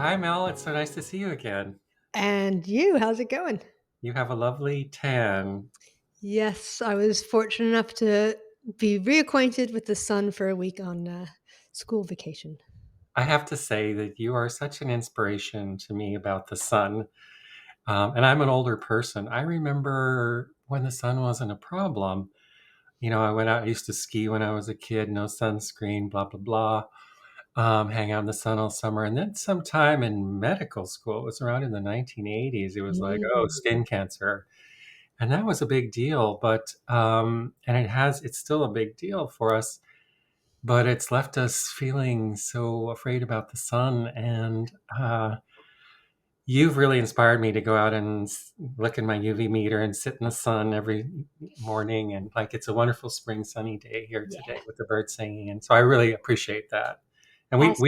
Hi, Mel. It's so nice to see you again. And you, how's it going? You have a lovely tan. Yes, I was fortunate enough to be reacquainted with the sun for a week on school vacation. I have to say that you are such an inspiration to me about the sun. And I'm an older person. I remember when the sun wasn't a problem. I went out, I used to ski when I was a kid, no sunscreen, blah, blah, blah. Hang out in the sun all summer. And then sometime in medical school, it was around in the 1980s, it was like, oh, Mm. skin cancer. And that was a big deal. And it's still a big deal for us, but it's left us feeling so afraid about the sun. And you've really inspired me to go out and look in my UV meter and sit in the sun every morning. And like, it's a wonderful spring sunny day here Yeah, today with the birds singing. And so I really appreciate that. And awesome.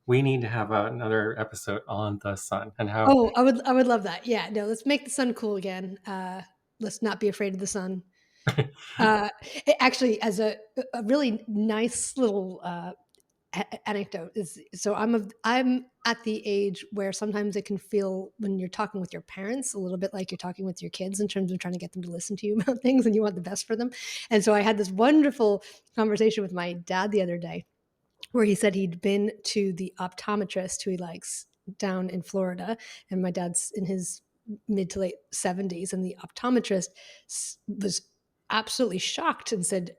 we need to have another episode on the sun and how. Oh, I would love that. Yeah, no, let's make the sun cool again. Let's not be afraid of the sun. Actually, as a really nice little anecdote is I'm at the age where sometimes it can feel when you're talking with your parents a little bit like you're talking with your kids in terms of trying to get them to listen to you about things and you want the best for them. And so I had this wonderful conversation with my dad the other day where he said he'd been to the optometrist who he likes down in Florida, and my dad's in his mid to late 70s, and the optometrist was absolutely shocked and said,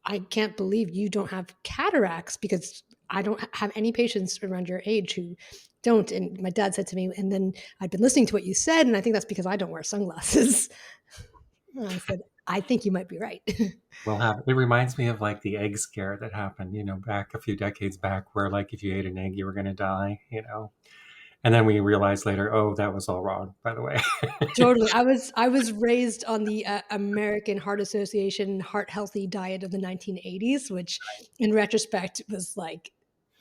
I can't believe you don't have cataracts because I don't have any patients around your age who don't. And my dad said to me, and then I've been listening to what you said, and I think that's because I don't wear sunglasses. And I said, I think you might be right. We'll have it reminds me of like the egg scare that happened, back a few decades back where like if you ate an egg you were going to die. And then we realized later, oh, that was all wrong, by the way. Totally. I was raised on the American Heart Association heart healthy diet of the 1980s, which in retrospect was like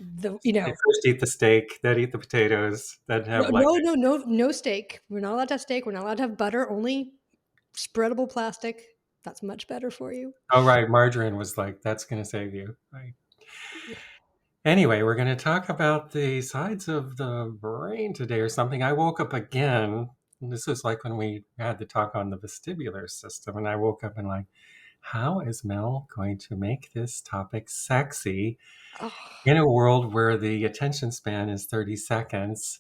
the They first eat the steak, then eat the potatoes, then no have like no no no no steak. We're not allowed to have steak. We're not allowed to have butter. Only spreadable plastic. That's much better for you. oh right, margarine was like that's going to save you. Right. Anyway, we're going to talk about the sides of the brain today or something. I woke up again. This was like when we had the talk on the vestibular system, and I woke up and like, how is Mel going to make this topic sexy Oh, in a world where the attention span is 30 seconds?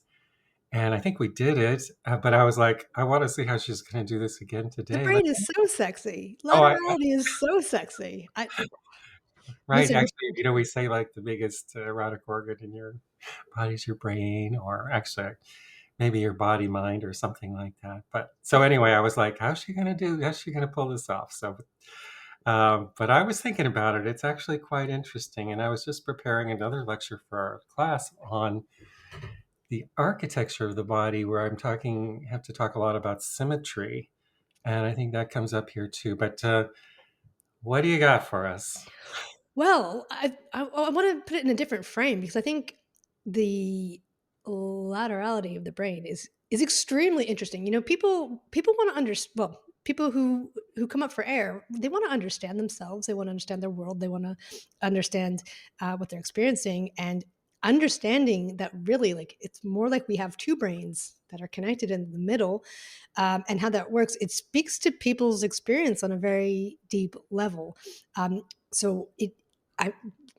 And I think we did it, but I was like, I want to see how she's going to do this again the today. brain is so sexy. Oh, Laterality is so sexy. I right. listen. Actually, we say like the biggest erotic organ in your body is your brain, or actually maybe your body, mind, or something like that. But so anyway, I was like, how's she going to do? How's she going to pull this off? But I was thinking about it. It's actually quite interesting. And I was just preparing another lecture for our class on the architecture of the body, where have to talk a lot about symmetry. And I think that comes up here too. But what do you got for us? Well, I want to put it in a different frame because I think the laterality of the brain is extremely interesting. People want to understand. Well, people who come up for air, they want to understand themselves. They want to understand their world. They want to understand what they're experiencing, and understanding that really, like, it's more like we have two brains that are connected in the middle, and how that works. It speaks to people's experience on a very deep level. So I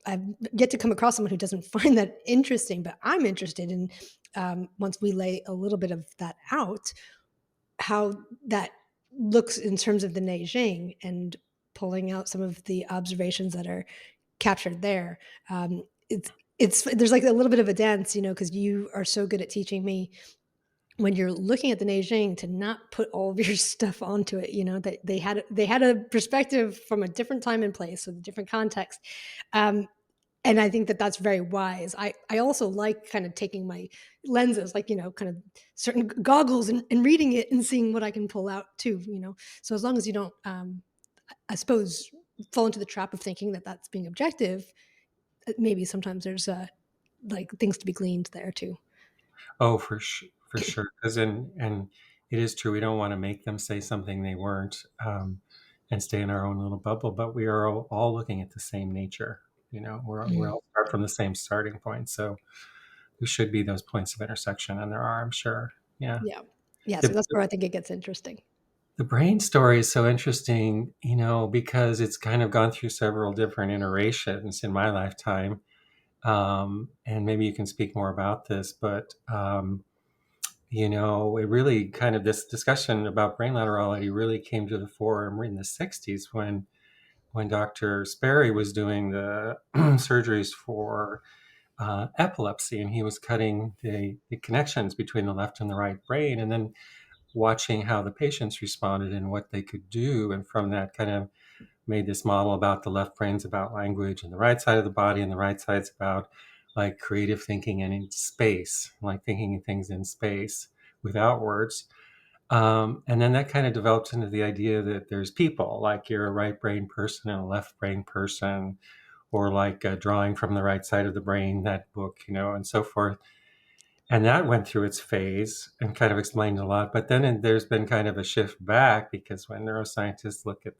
I've yet to come across someone who doesn't find that interesting, but I'm interested in, once we lay a little bit of that out, how that looks in terms of the Neijing and pulling out some of the observations that are captured there. It's there's like a little bit of a dance, because you are so good at teaching me when you're looking at the Neijing to not put all of your stuff onto it. That they had a perspective from a different time and place with a different context. Um, and I think that that's very wise. I also like kind of taking my lenses, like, kind of certain goggles, and reading it and seeing what I can pull out too. So as long as you don't, I suppose, fall into the trap of thinking that that's being objective, maybe sometimes there's like things to be gleaned there too. Oh, for sure. And it is true. We don't want to make them say something they weren't, and stay in our own little bubble. But we are all looking at the same nature. We're Mm. all start from the same starting point. So there should be those points of intersection, and there are, I'm sure. Yeah. Yeah. Yeah, so The, that's where I think it gets interesting. the brain story is so interesting, because it's kind of gone through several different iterations in my lifetime. And maybe you can speak more about this, but it really kind of this discussion about brain laterality really came to the fore in the 60s when Dr. Sperry was doing the surgeries for epilepsy, and he was cutting the connections between the left and the right brain, and then watching how the patients responded and what they could do. And from that, kind of made this model about the left brain's about language, and the right side of the body, and the right side's about like creative thinking and in space, like thinking of things in space without words. And then that kind of develops into the idea that there's people, like you're a right brain person and a left brain person, or like drawing from the right side of the brain, that book, and so forth. And that went through its phase and kind of explained a lot. But then there's been kind of a shift back, because when neuroscientists look at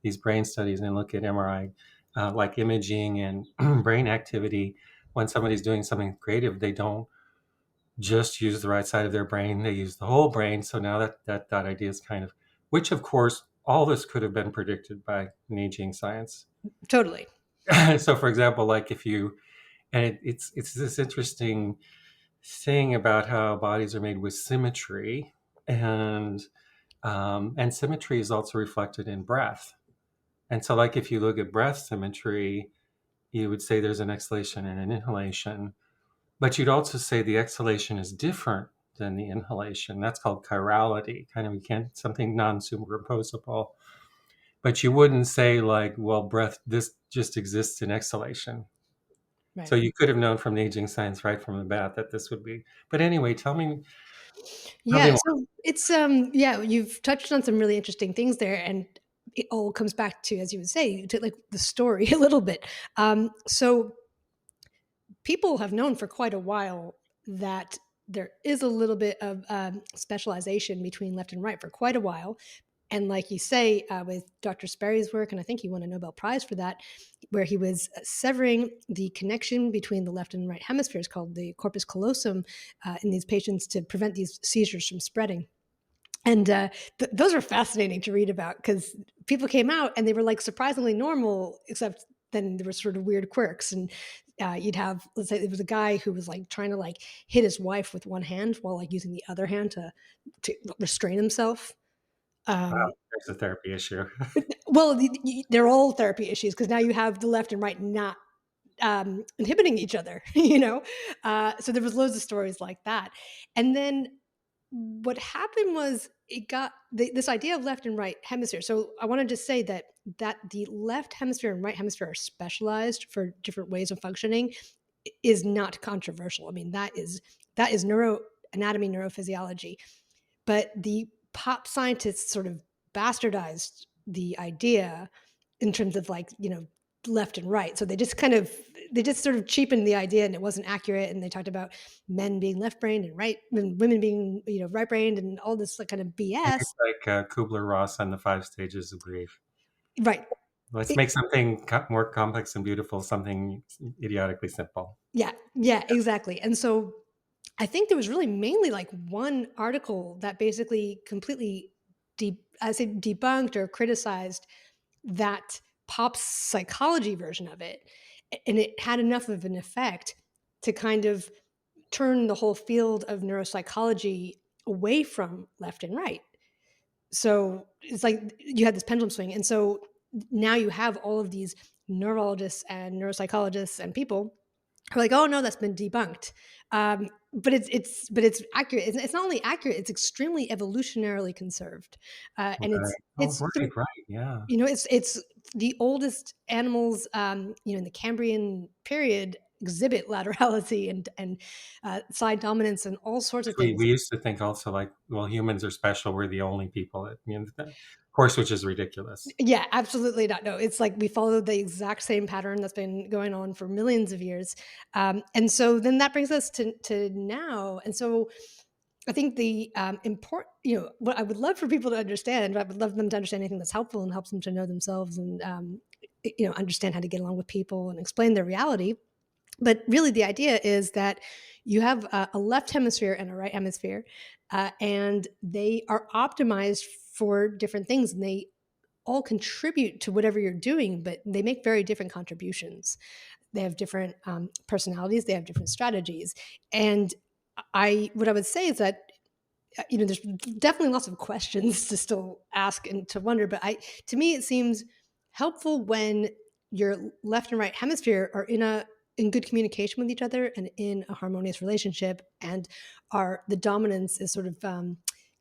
these brain studies and look at MRI, like imaging and brain activity, when somebody's doing something creative, they don't just use the right side of their brain; they use the whole brain. So now that idea is kind of, which of course all this could have been predicted by Neijing science. Totally. So, for example, like if you and it's this interesting thing about how bodies are made with symmetry, and symmetry is also reflected in breath. And so, like if you look at breath symmetry, you would say there's an exhalation and an inhalation, but you'd also say the exhalation is different than the inhalation. That's called chirality, kind of, you can't, something non-superimposable. But you wouldn't say like, well, breath, this just exists in exhalation. So Right. you could have known from the aging science right from the bat that this would be. But anyway, tell me Yeah, more. so it's yeah, you've touched on some really interesting things there, and it all comes back to, as you would say, to like the story a little bit. So people have known for quite a while that there is a little bit of specialization between left and right for quite a while. And like you say, with Dr. Sperry's work, and I think he won a Nobel Prize for that, where he was severing the connection between the left and right hemispheres, called the corpus callosum, in these patients to prevent these seizures from spreading. And those are fascinating to read about, because people came out and they were like surprisingly normal, except then there were sort of weird quirks. And you'd have, let's say, there was a guy who was like trying to like hit his wife with one hand while like using the other hand to restrain himself. Wow, Um, there's a therapy issue. well, they're all therapy issues, because now you have the left and right not inhibiting each other, you know? So there was loads of stories like that. And then what happened was it got this idea of left and right hemisphere. So I want to just say that the left hemisphere and right hemisphere are specialized for different ways of functioning is not controversial. I mean, that is neuroanatomy, neurophysiology. But the pop scientists sort of bastardized the idea in terms of like, left and right. So they just sort of cheapened the idea, and it wasn't accurate. And they talked about men being left brained and right, and women being, right brained, and all this like kind of Maybe BS. it's like Kubler-Ross and the five stages of grief. Right. Let's It- make something more complex and beautiful, something idiotically simple. yeah, yeah, exactly. And so I think there was really mainly like one article that basically completely I say debunked or criticized that pop psychology version of it. And it had enough of an effect to kind of turn the whole field of neuropsychology away from left and right. So it's like you had this pendulum swing. And so now you have all of these neurologists and neuropsychologists and people who are like, oh no, that's been debunked. But it's accurate. It's not only accurate; it's extremely evolutionarily conserved, and Right. Oh, right. Yeah. it's the oldest animals, in the Cambrian period exhibit laterality and side dominance and all sorts of We things. used to think also like, well, humans are special. We're the only people that, of course, which is ridiculous. Yeah, absolutely not. No, it's like we follow the exact same pattern that's been going on for millions of years, and so then that brings us to now. And so I think the important, what I would love for people to understand, I would love them to understand anything that's helpful and helps them to know themselves and understand how to get along with people and explain their reality. But really, the idea is that you have a left hemisphere and a right hemisphere, and they are optimized for different things, and they all contribute to whatever you're doing, but they make very different contributions. They have different personalities, they have different strategies, and what I would say is that there's definitely lots of questions to still ask and to wonder, but to me, it seems helpful when your left and right hemisphere are in good communication with each other and in a harmonious relationship, and are the dominance is sort of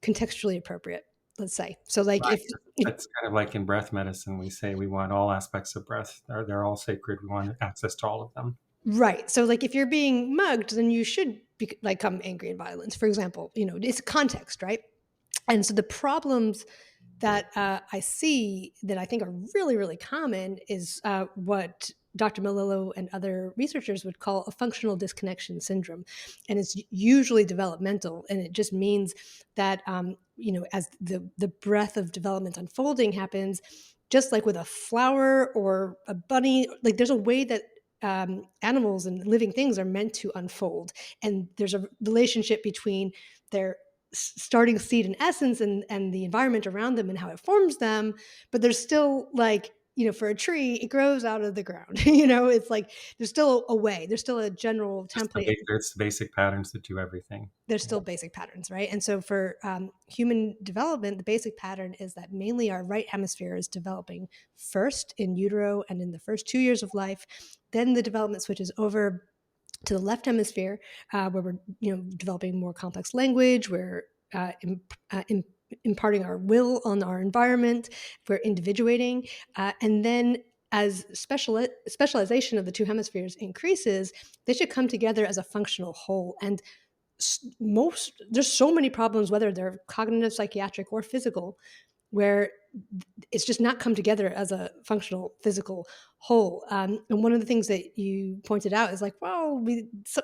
contextually appropriate. Let's say so, like if That's kind of like in breath medicine. We say we want all aspects of breath. They're all sacred. We want access to all of them. right. So, like, if you're being mugged, then you should become angry and violent. For example, it's context, right? And so the problems that I see that I think are really, really common is what Dr. Melillo and other researchers would call a functional disconnection syndrome. And it's usually developmental. And it just means that, as the breadth of development unfolding happens, just like with a flower or a bunny, like there's a way that animals and living things are meant to unfold. And there's a relationship between their starting seed and essence and the environment around them and how it forms them, but there's still, like, for a tree, it grows out of the ground. It's like there's still a way, there's still a general template. It's the basic patterns that do everything. There's Yeah. still basic patterns, right? And so for human development, the basic pattern is that mainly our right hemisphere is developing first in utero and in the first 2 years of life. Then the development switches over to the left hemisphere, where we're developing more complex language. We're imparting our will on our environment. We're individuating, and then as specialization of the two hemispheres increases, they should come together as a functional whole. And most there's so many problems, whether they're cognitive, psychiatric, or physical, where it's just not come together as a functional physical whole. And one of the things that you pointed out is like, well,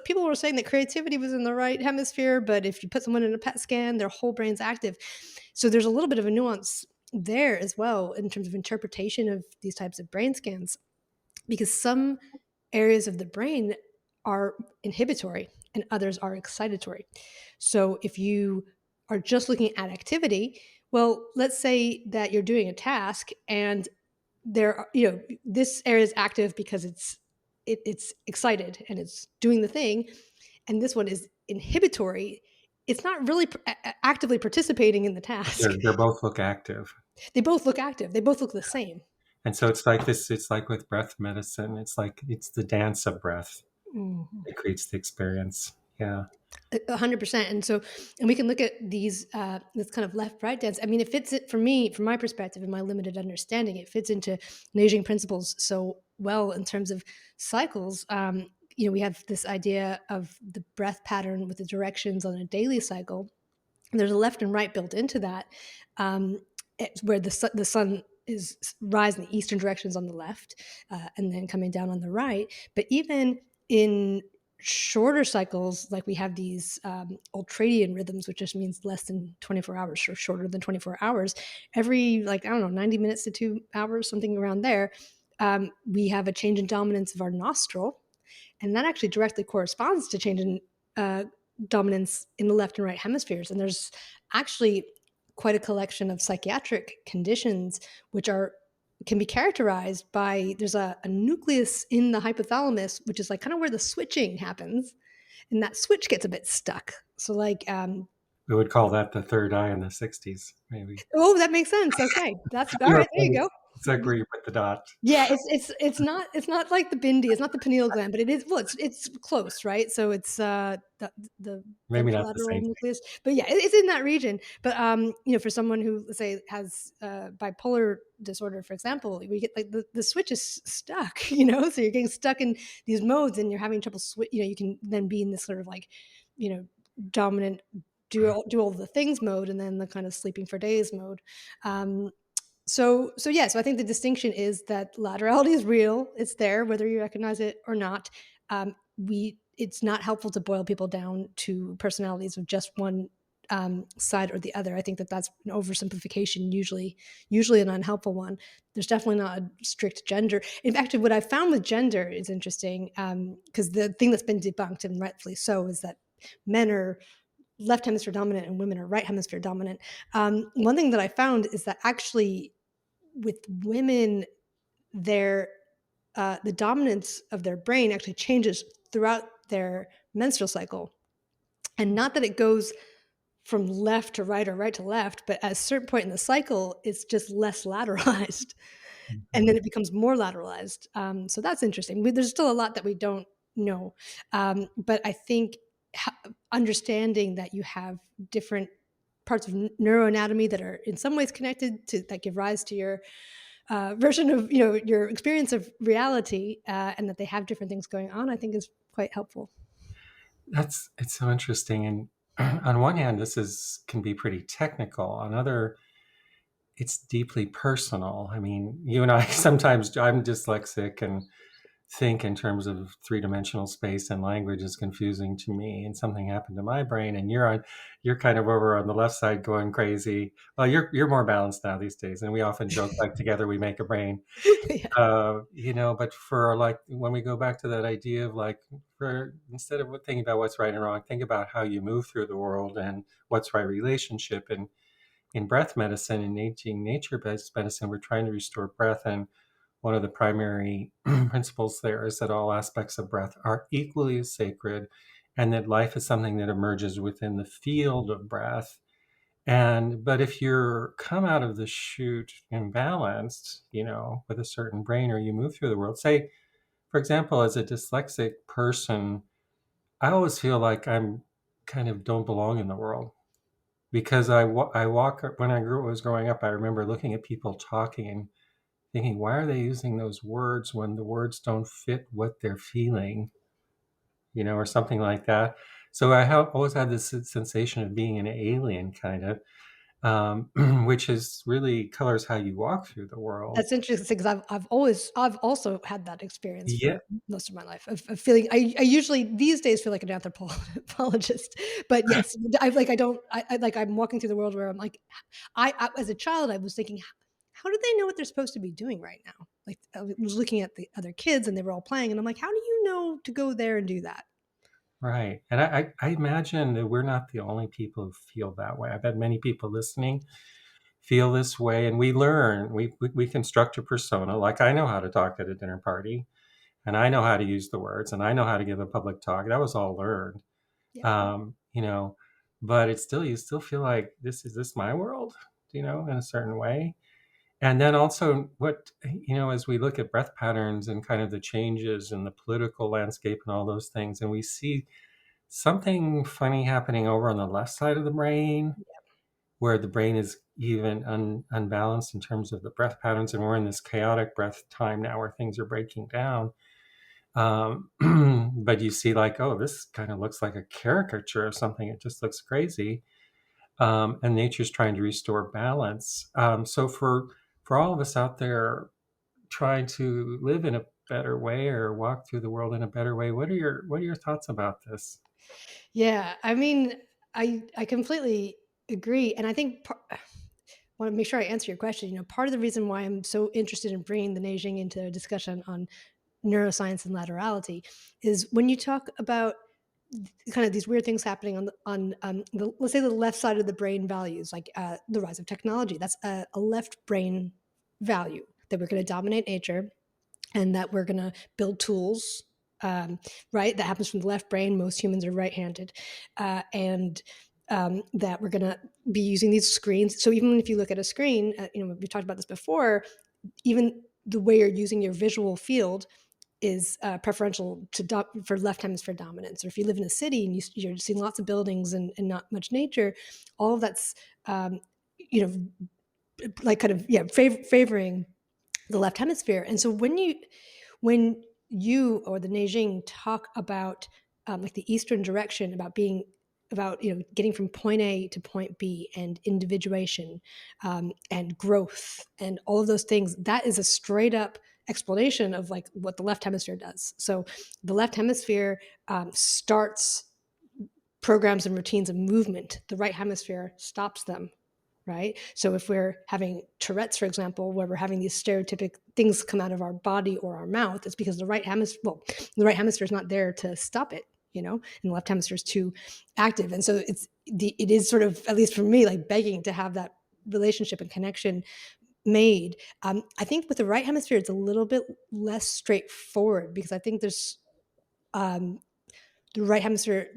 people were saying that creativity was in the right hemisphere, but if you put someone in a PET scan, their whole brain's active. So there's a little bit of a nuance there as well in terms of interpretation of these types of brain scans, because some areas of the brain are inhibitory and others are excitatory. So if you are just looking at activity, well, let's say that you're doing a task and this area is active because it's excited and it's doing the thing, and this one is inhibitory. It's not really actively participating in the task. They both look active. They both look active. They both look the same. And so it's like this, it's like with breath medicine. It's like it's the dance of breath Mhm. that creates the experience. Yeah. 100%. And we can look at this kind of left right dance. I mean, it fits it for me, from my perspective and my limited understanding. It fits into Neijing principles so well in terms of cycles. We have this idea of the breath pattern with the directions on a daily cycle. And there's a left and right built into that, um, where the sun is rising in the eastern directions on the left, and then coming down on the right. But even in shorter cycles, like we have these ultradian rhythms, which just means less than 24 hours or shorter than 24 hours, every, like, I don't know, 90 minutes to 2 hours, something around there, we have a change in dominance of our nostril, and that actually directly corresponds to change in uh, dominance in the left and right hemispheres. And there's actually quite a collection of psychiatric conditions which can be characterized by, there's a nucleus in the hypothalamus, which is like kind of where the switching happens, and that switch gets a bit stuck. So, like, We would call that the third eye in the 60s, maybe. oh, that makes sense. Okay, that's all You know, right. There you go. it's like where you put the dot. Yeah, it's not like the bindi, it's not the pineal gland, but it is, well, it's close, right? So it's the Maybe not the ventrolateral same. nucleus, but yeah, it's in that region. But for someone who, let's say, has bipolar disorder, for example, we get like the switch is stuck, so you're getting stuck in these modes and you're having trouble switch. You can then be in this sort of like, you know, dominant do all the things mode, and then the kind of sleeping for days mode. Um, so I think the distinction is that laterality is real. It's there, whether you recognize it or not. We It's not helpful to boil people down to personalities of just one side or the other. I think that that's an oversimplification, usually an unhelpful one. There's definitely not a strict gender. In fact, what I found with gender is interesting, because the thing that's been debunked, and rightfully so, is that men are left hemisphere dominant and women are right hemisphere dominant. One thing that I found is that actually with women, their the dominance of their brain actually changes throughout their menstrual cycle, and not that it goes from left to right or right to left, but at a certain point in the cycle, it's just less lateralized, and then Mhm. it becomes more lateralized. So that's interesting. There's still a lot that we don't know, but I think understanding that you have different parts of neuroanatomy that are in some ways connected to that give rise to your version of your experience of reality, and that they have different things going on, I think is quite helpful. That's it's so interesting. And on one hand, this is can be pretty technical. On other, it's deeply personal. I mean, you and I sometimes I'm dyslexic and think in terms of three-dimensional space, and language is confusing to me, and something happened to my brain, and you're kind of over on the left side going crazy. Well, you're more balanced now these days, and we often joke like together we make a brain. Yeah. But for like when we go back to that idea of like, for instead of thinking about what's right and wrong, think about how you move through the world and what's right relationship. And in breath medicine and Neijing nature-based medicine, we're trying to restore breath. And one of the primary principles there is that all aspects of breath are equally as sacred, and that life is something that emerges within the field of breath. And but if you're come out of the chute imbalanced, with a certain brain, or you move through the world, say, for example, as a dyslexic person, I always feel like I'm kind of don't belong in the world, because I walk when was growing up. I remember looking at people talking and thinking, why are they using those words when the words don't fit what they're feeling, or something like that. So I have always had this sensation of being an alien, kind of, which is really colors how you walk through the world. That's interesting because I've also had that experience Yeah, for most of my life of feeling. I usually these days feel like an anthropologist, but yes, I don't I like I'm walking through the world where I'm like, I as a child I was thinking, how do they know what they're supposed to be doing right now? Like I was looking at the other kids and they were all playing, and I'm like, how do you know to go there and do that? right. And I imagine that we're not the only people who feel that way. I bet many people listening feel this way, and we learn. We construct a persona. Like I know how to talk at a dinner party, and I know how to use the words, and I know how to give a public talk. That was all learned. Yeah. um, you know, but it's still, you still feel like this my world, in a certain way. And then also as we look at breath patterns and kind of the changes in the political landscape and all those things, and we see something funny happening over on the left side of the brain, where the brain is even unbalanced in terms of the breath patterns, and we're in this chaotic breath time now where things are breaking down. But you see, like, oh, this kind of looks like a caricature of something. It just looks crazy. And nature's trying to restore balance. So for all of us out there trying to live in a better way or walk through the world in a better way, what are your thoughts about this? Yeah, I mean, I completely agree, and I think want to make sure I answer your question. Part of the reason why I'm so interested in bringing the Neijing into a discussion on neuroscience and laterality is when you talk about kind of these weird things happening let's say the left side of the brain values, like the rise of technology. That's a left brain value that we're going to dominate nature and that we're going to build tools, right? That happens from the left brain. Most humans are right-handed, and that we're going to be using these screens. So even if you look at a screen, we talked about this before. Even the way you're using your visual field is preferential for left hemisphere dominance. Or if you live in a city and you're seeing lots of buildings and not much nature, all of that's you know like kind of favoring the left hemisphere. And so when you or the Neijing talk about like the eastern direction, about getting from point A to point B and individuation, and growth and all of those things, that is a straight up explanation of like what the left hemisphere does. So the left hemisphere starts programs and routines of movement, the right hemisphere stops them, right? So if we're having Tourette's, for example, where we're having these stereotypic things come out of our body or our mouth, it's because the right hemisphere is not there to stop it, and the left hemisphere is too active. And so it is sort of, at least for me, like begging to have that relationship and connection made. I think with the right hemisphere, it's a little bit less straightforward because I think um, the right hemisphere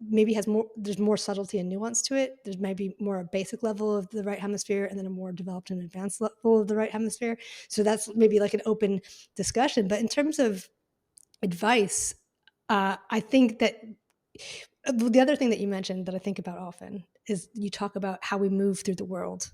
maybe there's more subtlety and nuance to it. There's maybe more a basic level of the right hemisphere and then a more developed and advanced level of the right hemisphere. So that's maybe like an open discussion. But in terms of advice, I think that the other thing that you mentioned that I think about often is you talk about how we move through the world.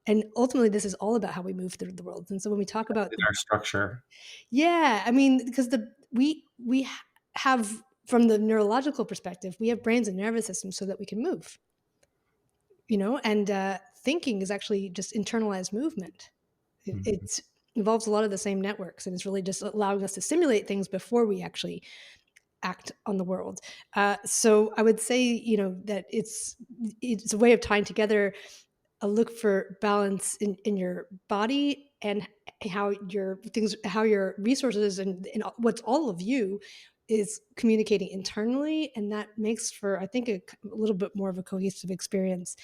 And ultimately, this is all about how we move through the world. And so when we talk about In our structure. yeah, I mean, because we have, from the neurological perspective, we have brains and nervous systems so that we can move, and thinking is actually just internalized movement. Mhm. It involves a lot of the same networks, and it's really just allowing us to simulate things before we actually act on the world. So I would say, that it's a way of tying together a look for balance in your body and how your resources and what's all of you is communicating internally, and that makes for, I think, a little bit more of a cohesive experience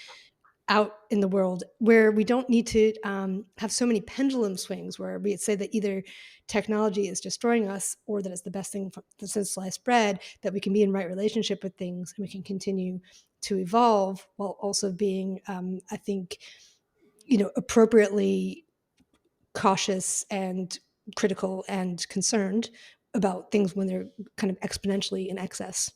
out in the world where we don't need to have so many pendulum swings where we say that either technology is destroying us or that it's the best thing since sliced bread, that we can be in right relationship with things and we can continue to evolve while also being, I think, appropriately cautious and critical and concerned about things when they're kind of exponentially in excess.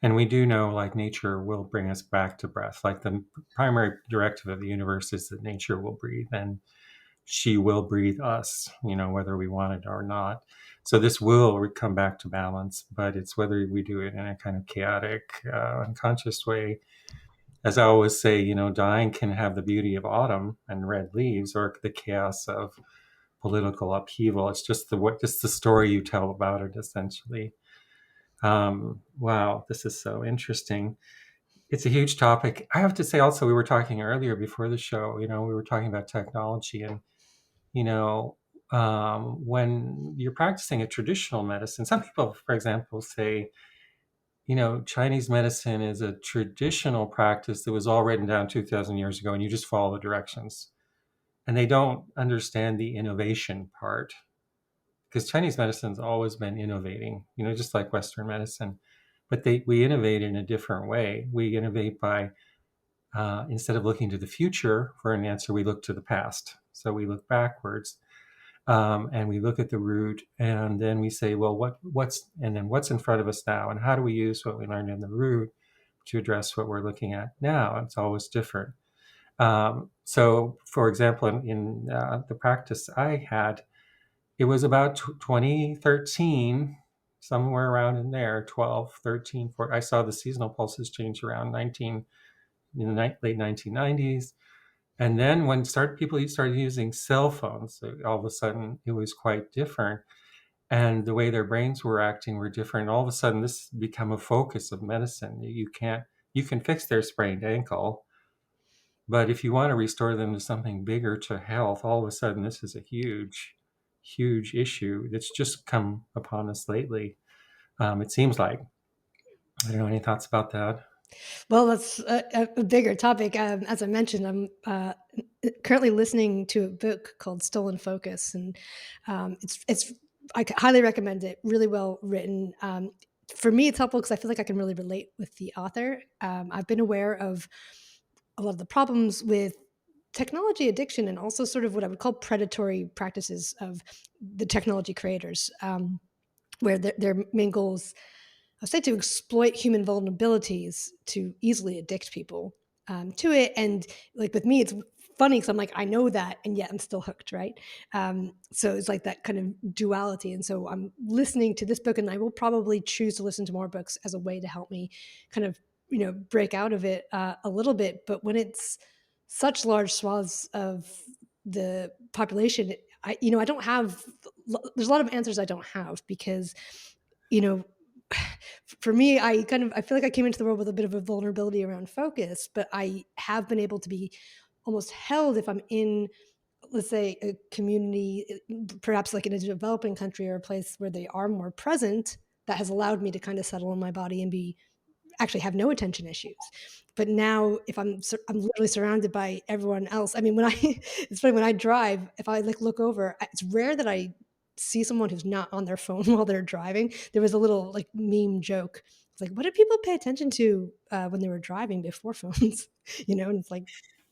And we do know, like, nature will bring us back to breath. Like, the primary directive of the universe is that nature will breathe, and she will breathe us, whether we want it or not. So this will come back to balance, but it's whether we do it in a kind of chaotic, unconscious way. As I always say, dying can have the beauty of autumn and red leaves, or the chaos of political upheaval. It's just the story you tell about it, essentially. Wow, this is so interesting. It's a huge topic. I have to say, also, we were talking earlier before the show. We were talking about technology, and you know, when you're practicing a traditional medicine, some people, for example, say, Chinese medicine is a traditional practice that was all written down 2,000 years ago, and you just follow the directions. And they don't understand the innovation part because Chinese medicine's always been innovating, just like Western medicine. But we innovate in a different way. We innovate by instead of looking to the future for an answer, we look to the past. So we look backwards, and we look at the root, and then we say, well, what's in front of us now, and how do we use what we learned in the root to address what we're looking at now? It's always different. So, for example, in the practice I had, it was about 2013, somewhere around in there, 12, 13, 14. I saw the seasonal pulses change around 19 in the late 1990s. And then when people started using cell phones, so all of a sudden it was quite different. And the way their brains were acting were different. All of a sudden, this became a focus of medicine. You can fix their sprained ankle, but if you want to restore them to something bigger, to health, all of a sudden this is a huge, huge issue that's just come upon us lately. It seems like. I don't know, any thoughts about that? Well, that's a bigger topic. As I mentioned, I'm currently listening to a book called Stolen Focus, and it's highly recommend it. Really well written. For me, it's helpful because I feel like I can really relate with the author. I've been aware of a lot of the problems with technology addiction and also sort of what I would call predatory practices of the technology creators, where their main goals, I say, to exploit human vulnerabilities to easily addict people to it. And like with me, it's funny because I'm like, I know that, and yet I'm still hooked, right? So it's like that kind of duality. And so I'm listening to this book, and I will probably choose to listen to more books as a way to help me kind of, break out of it a little bit. But when it's such large swaths of the population, I don't have. There's a lot of answers I don't have because, you know for me, I feel like I came into the world with a bit of a vulnerability around focus, but I have been able to be almost held if I'm in, let's say, a community, perhaps like in a developing country or a place where they are more present, that has allowed me to kind of settle in my body and be actually have no attention issues. But now if I'm literally surrounded by everyone else. I mean, when I it's funny when I drive, if I like look over, it's rare that I see someone who's not on their phone while they're driving. There was a little like meme joke. It's like, what did people pay attention to when they were driving before phones? And it's like,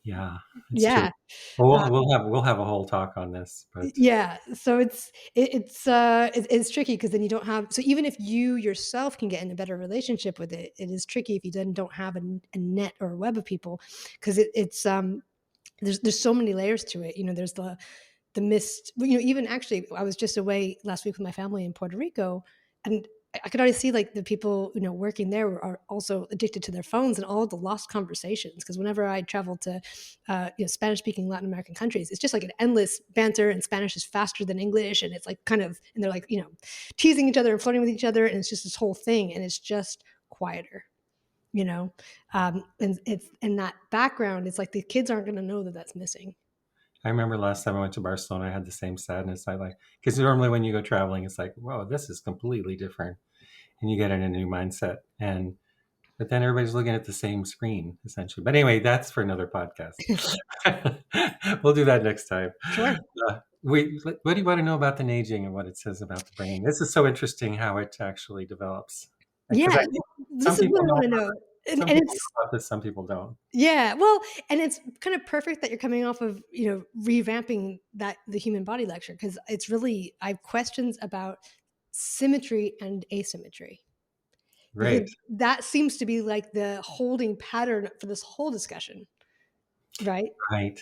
Yeah, it's true. yeah. Well, Uh, we'll have a whole talk on this, but Yeah, so it's tricky because then you don't have, so even if you yourself can get in a better relationship with it, it is tricky if you then don't have a net or a web of people, because there's so many layers to it. There's the mist. Well, even actually, I was just away last week with my family in Puerto Rico, and I could already see like the people working there are also addicted to their phones and all the lost conversations. Because whenever I travel to Spanish-speaking Latin American countries, it's just like an endless banter, and Spanish is faster than English, and it's like and they're like teasing each other and flirting with each other, and it's just this whole thing, and it's just quieter. You know, and it's in that background. It's like the kids aren't going to know that that's missing. I remember last time I went to Barcelona, I had the same sadness. I like because normally when you go traveling, it's like, whoa, this is completely different, and you get in a new mindset. And but then everybody's looking at the same screen essentially. But anyway, that's for another podcast. We'll do that next time. Sure. What do you want to know about the Neijing and what it says about the brain? This is so interesting how it actually develops, because Yeah, I think some this is people what I know want to about know, some and people it's know about this, some people don't. yeah, well, and it's kind of perfect that you're coming off of revamping that the human body lecture, because it's really I have questions about symmetry and asymmetry, because Great. that seems to be like the holding pattern for this whole discussion, right? Right.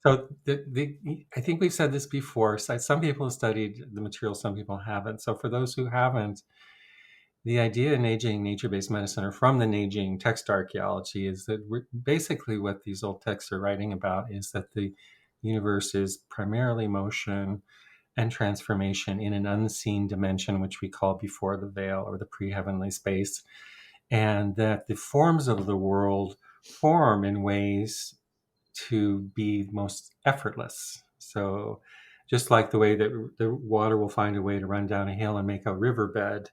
So I think we've said this before. So some people have studied the material, some people haven't. So for those who haven't, the idea in Neijing nature-based medicine, or from the Neijing text archaeology, is that basically what these old texts are writing about is that the universe is primarily motion and transformation in an unseen dimension, which we call before the veil or the pre-heavenly space, and that the forms of the world form in ways to be most effortless. So, just like the way that the water will find a way to run down a hill and make a riverbed,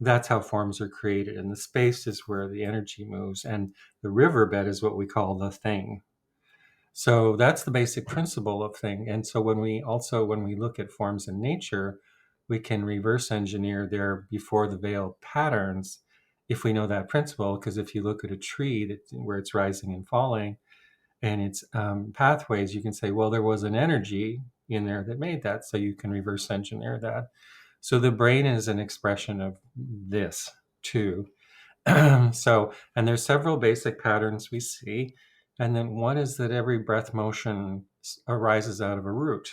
that's how forms are created. And the space is where the energy moves, and the riverbed is what we call the thing. So that's the basic principle of thing. And so when we look at forms in nature, we can reverse engineer their before the veil patterns if we know that principle. Because if you look at a tree where it's rising and falling, and its pathways, you can say, well, there was an energy in there that made that, so you can reverse engineer that. So the brain is an expression of this too. So, and there's several basic patterns we see, and then one is that every breath motion arises out of a root.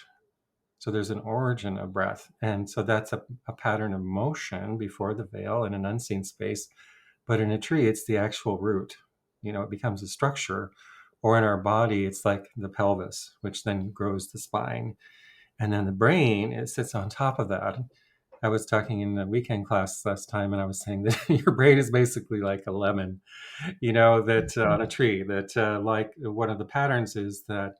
So there's an origin of breath, and so that's a pattern of motion before the veil in an unseen space. But in a tree, it's the actual root. It becomes a structure. Or in our body, it's like the pelvis, which then grows the spine. And then the brain, it sits on top of that. I was talking in the weekend class last time, and I was saying that your brain is basically like a lemon, that on a tree, that like one of the patterns is that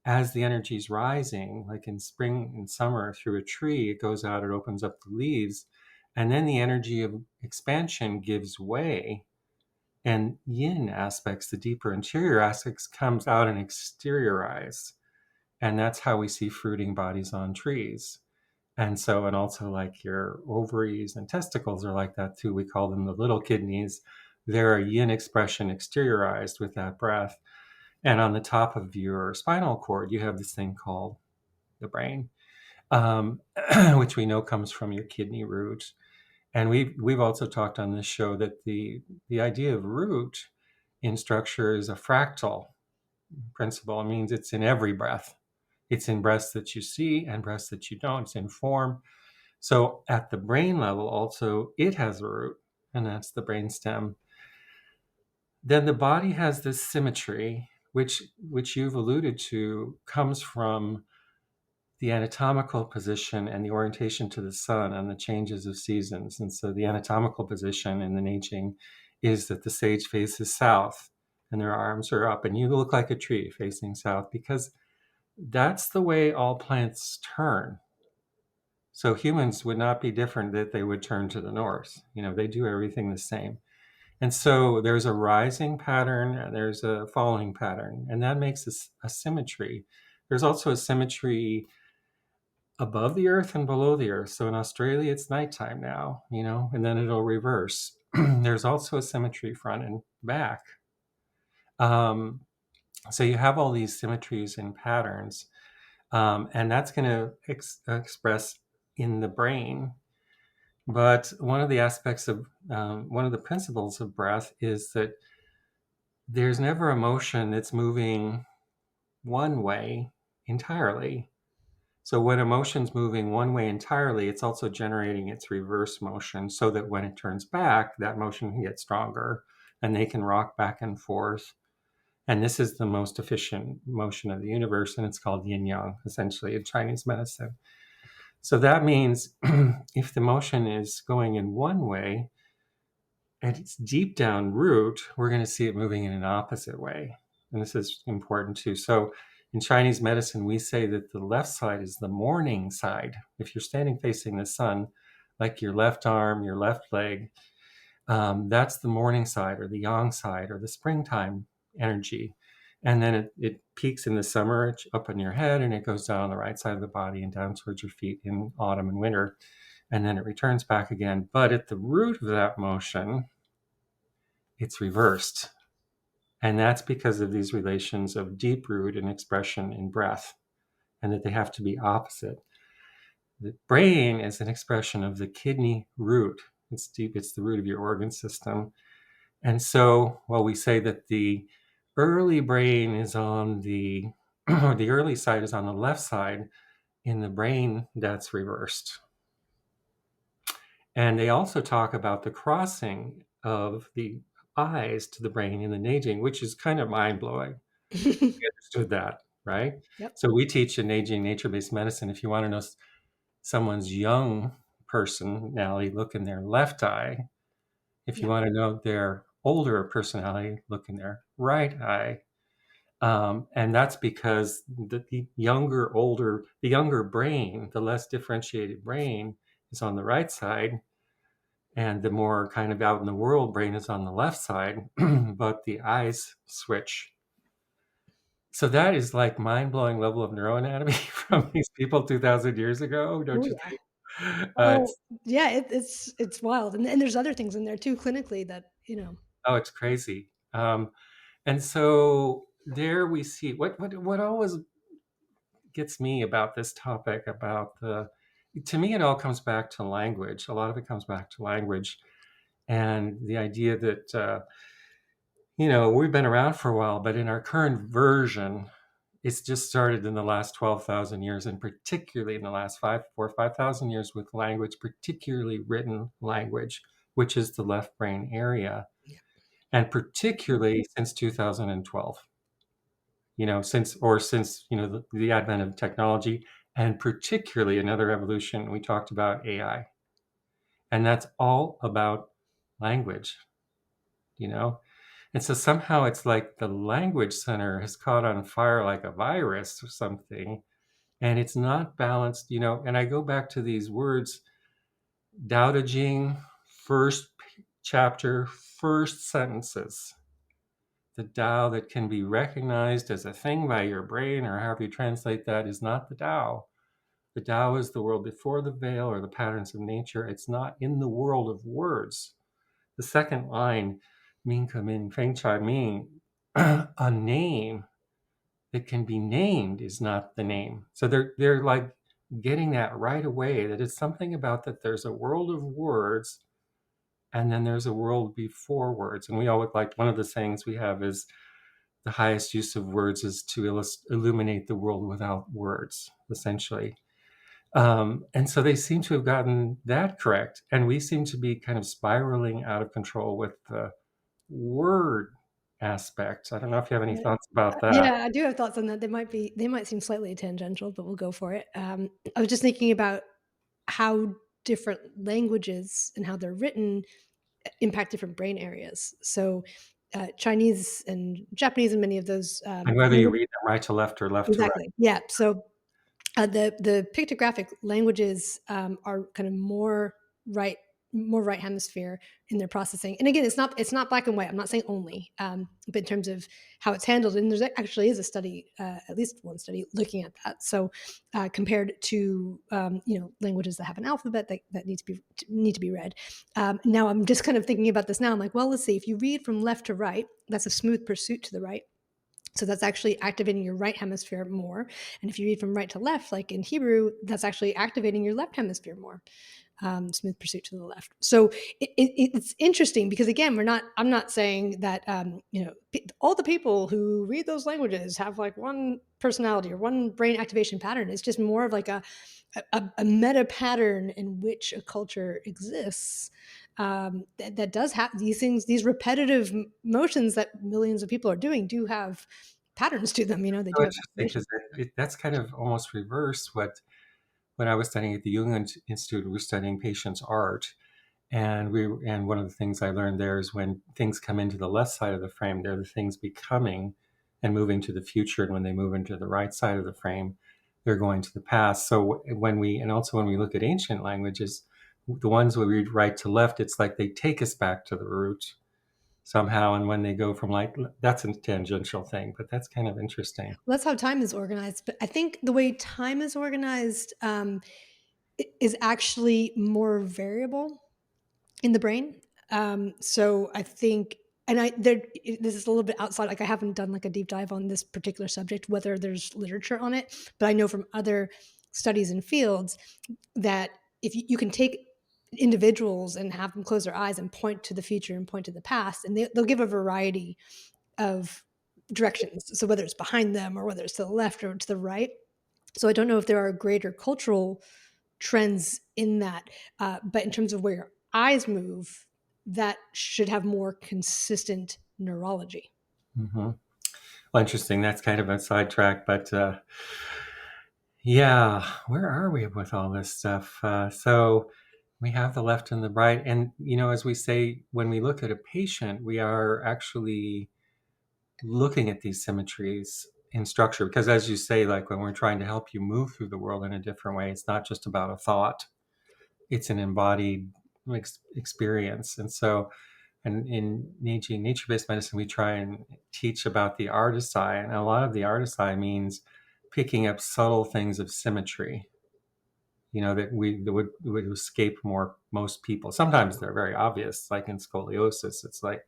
as the energy is rising, like in spring and summer through a tree, it goes out, it opens up the leaves, and then the energy of expansion gives way, and yin aspects, the deeper interior aspects, comes out and exteriorize. And that's how we see fruiting bodies on trees. And also like your ovaries and testicles are like that too. We call them the little kidneys. They're a yin expression exteriorized with that breath. And on the top of your spinal cord, you have this thing called the brain, um, which we know comes from your kidney root. And we've also talked on this show that the idea of root in structure is a fractal principle. It means it's in every breath. It's in breaths that you see and breaths that you don't. It's in form. So at the brain level, also, it has a root, and that's the brain stem. Then the body has this symmetry, which you've alluded to, comes from the anatomical position and the orientation to the sun and the changes of seasons. And so the anatomical position in the Neijing is that the sage faces south and their arms are up, and you look like a tree facing south because that's the way all plants turn. So humans would not be different that they would turn to the north. They do everything the same. And so there's a rising pattern and there's a falling pattern, and that makes a symmetry. There's also a symmetry above the earth and below the earth. So in Australia, it's nighttime now, and then it'll reverse. There's also a symmetry front and back. Um, so you have all these symmetries and patterns, and that's going to express in the brain. But one of the aspects of one of the principles of breath is that there's never a motion that's moving one way entirely. So when a motion's moving one way entirely, it's also generating its reverse motion so that when it turns back, that motion can get stronger and they can rock back and forth. And this is the most efficient motion of the universe, and it's called yin yang, essentially, in Chinese medicine. So that means if the motion is going in one way, at its deep down root, we're going to see it moving in an opposite way. And this is important too. So in Chinese medicine, we say that the left side is the morning side. If you're standing facing the sun, like your left arm, your left leg, that's the morning side or the yang side or the springtime energy. And then it peaks in the summer up in your head, and it goes down on the right side of the body and down towards your feet in autumn and winter. And then it returns back again. But at the root of that motion, it's reversed. And that's because of these relations of deep root and expression in breath, and that they have to be opposite. The brain is an expression of the kidney root. It's deep, it's the root of your organ system. And so, while we say that the early brain is on the, or the early side is on the left side, in the brain, that's reversed. And they also talk about the crossing of the eyes to the brain in the Neijing, which is kind of mind blowing. We understood that, right? Yep. So we teach in Neijing nature-based medicine. If you want to know someone's young personality, look in their left eye. If you Yep. want to know their older personality, look in their right eye. And that's because the younger brain, the less differentiated brain, is on the right side, and the more kind of out in the world brain is on the left side, but the eyes switch. So that is like mind-blowing level of neuroanatomy from these people 2,000 years ago, Oh, don't you yeah. think? Well, It's yeah, it's wild, and there's other things in there too clinically that, oh, it's crazy. And so there we see what always gets me about this topic about to me it all comes back to language. A lot of it comes back to language and the idea that we've been around for a while, but in our current version, it's just started in the last 12,000 years, and particularly in the last 5,000 years with language, particularly written language, which is the left brain area, Yeah. and particularly since 2012. Since the advent of technology, and particularly another evolution, we talked about AI, and that's all about language. You know, And so somehow it's like the language center has caught on fire like a virus or something, and it's not balanced, And I go back to these words, Tao Te Ching, first chapter, first sentences. The Tao that can be recognized as a thing by your brain, or however you translate that, is not the Tao. The Tao is the world before the veil or the patterns of nature. It's not in the world of words. The second line, Ming Ke Ming Feng Chai Ming, a name that can be named is not the name. So they're like getting that right away, that it's something about that there's a world of words and then there's a world before words. And we all look like one of the sayings we have is the highest use of words is to illuminate the world without words, essentially. And so they seem to have gotten that correct. And we seem to be kind of spiraling out of control with the word aspect. I don't know if you have any Yeah. thoughts about that. Yeah, I do have thoughts on that. They might seem slightly tangential, but we'll go for it. I was just thinking about how different languages and how they're written impact different brain areas. So, Chinese and Japanese and many of those, And whether you read them right to left or left to right. exactly, yeah. So, the pictographic languages are kind of right more right hemisphere in their processing. And again, it's not black and white. I'm not saying only, but in terms of how it's handled, and there's actually is a study, at least one study, looking at that. So compared to languages that have an alphabet that need to be read. Now I'm just kind of thinking about this now. I'm like, well, let's see. If you read from left to right, that's a smooth pursuit to the right. So that's actually activating your right hemisphere more. And if you read from right to left, like in Hebrew, that's actually activating your left hemisphere more. Smooth pursuit to the left. So it's interesting because again, I'm not saying that all the people who read those languages have like one personality or one brain activation pattern. It's just more of like a meta pattern in which a culture exists, that does have these things, these repetitive motions that millions of people are doing do have patterns to them. They So do have interesting activation. because that's kind of almost reverse what when I was studying at the Jung Institute, we were studying patients' art. And one of the things I learned there is when things come into the left side of the frame, they're the things becoming and moving to the future. And when they move into the right side of the frame, they're going to the past. So and also when we look at ancient languages, the ones we read right to left, it's like they take us back to the root somehow. And when they go from like, that's a tangential thing, but that's kind of interesting. Well, that's how time is organized. But I think the way time is organized is actually more variable in the brain. So I think, and this is a little bit outside. Like I haven't done like a deep dive on this particular subject, whether there's literature on it, but I know from other studies and fields that if you can take individuals and have them close their eyes and point to the future and point to the past, and they'll give a variety of directions. So whether it's behind them or whether it's to the left or to the right. So I don't know if there are greater cultural trends in that. But in terms of where your eyes move, that should have more consistent neurology. Hmm. Well, interesting. That's kind of a sidetrack, but yeah, where are we with all this stuff? So we have the left and the right. And, as we say, when we look at a patient, we are actually looking at these symmetries in structure. Because, as you say, like when we're trying to help you move through the world in a different way, it's not just about a thought, it's an embodied experience. And so, and in Neijing, nature-based medicine, we try and teach about the artist's eye, and a lot of the artist's eye means picking up subtle things of symmetry. That would escape most people. Sometimes they're very obvious, like in scoliosis. It's like,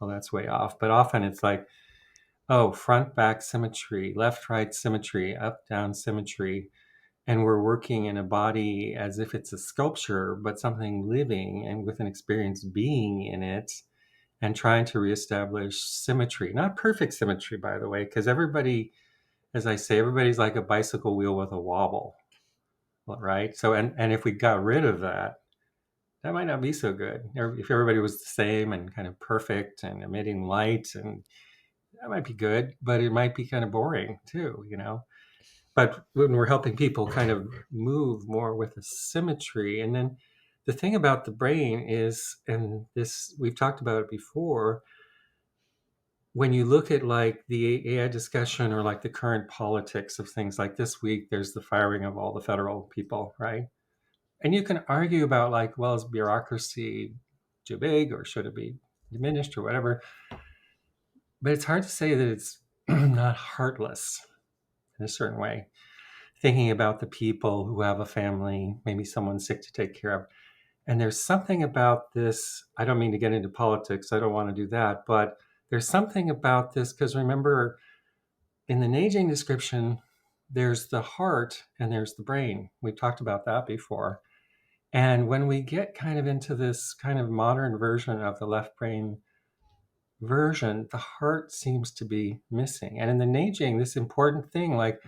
well, that's way off. But often it's like, oh, front back symmetry, left right symmetry, up down symmetry, and we're working in a body as if it's a sculpture, but something living and with an experienced being in it and trying to reestablish symmetry. Not perfect symmetry, by the way, because everybody, as I say, everybody's like a bicycle wheel with a wobble, right? So, and if we got rid of that, that might not be so good. If everybody was the same and kind of perfect and emitting light, and that might be good, but it might be kind of boring too. But when we're helping people kind of move more with a symmetry, and then the thing about the brain is, and this we've talked about it before, when you look at like the AI discussion or like the current politics of things like this week, there's the firing of all the federal people, right? And you can argue about like, well, is bureaucracy too big or should it be diminished or whatever? But it's hard to say that it's not heartless in a certain way. Thinking about the people who have a family, maybe someone sick to take care of. And there's something about this. I don't mean to get into politics. I don't want to do that. But there's something about this because remember, in the Neijing description, there's the heart and there's the brain. We talked about that before. And when we get kind of into this kind of modern version of the left brain version, the heart seems to be missing. And in the Neijing, this important thing, like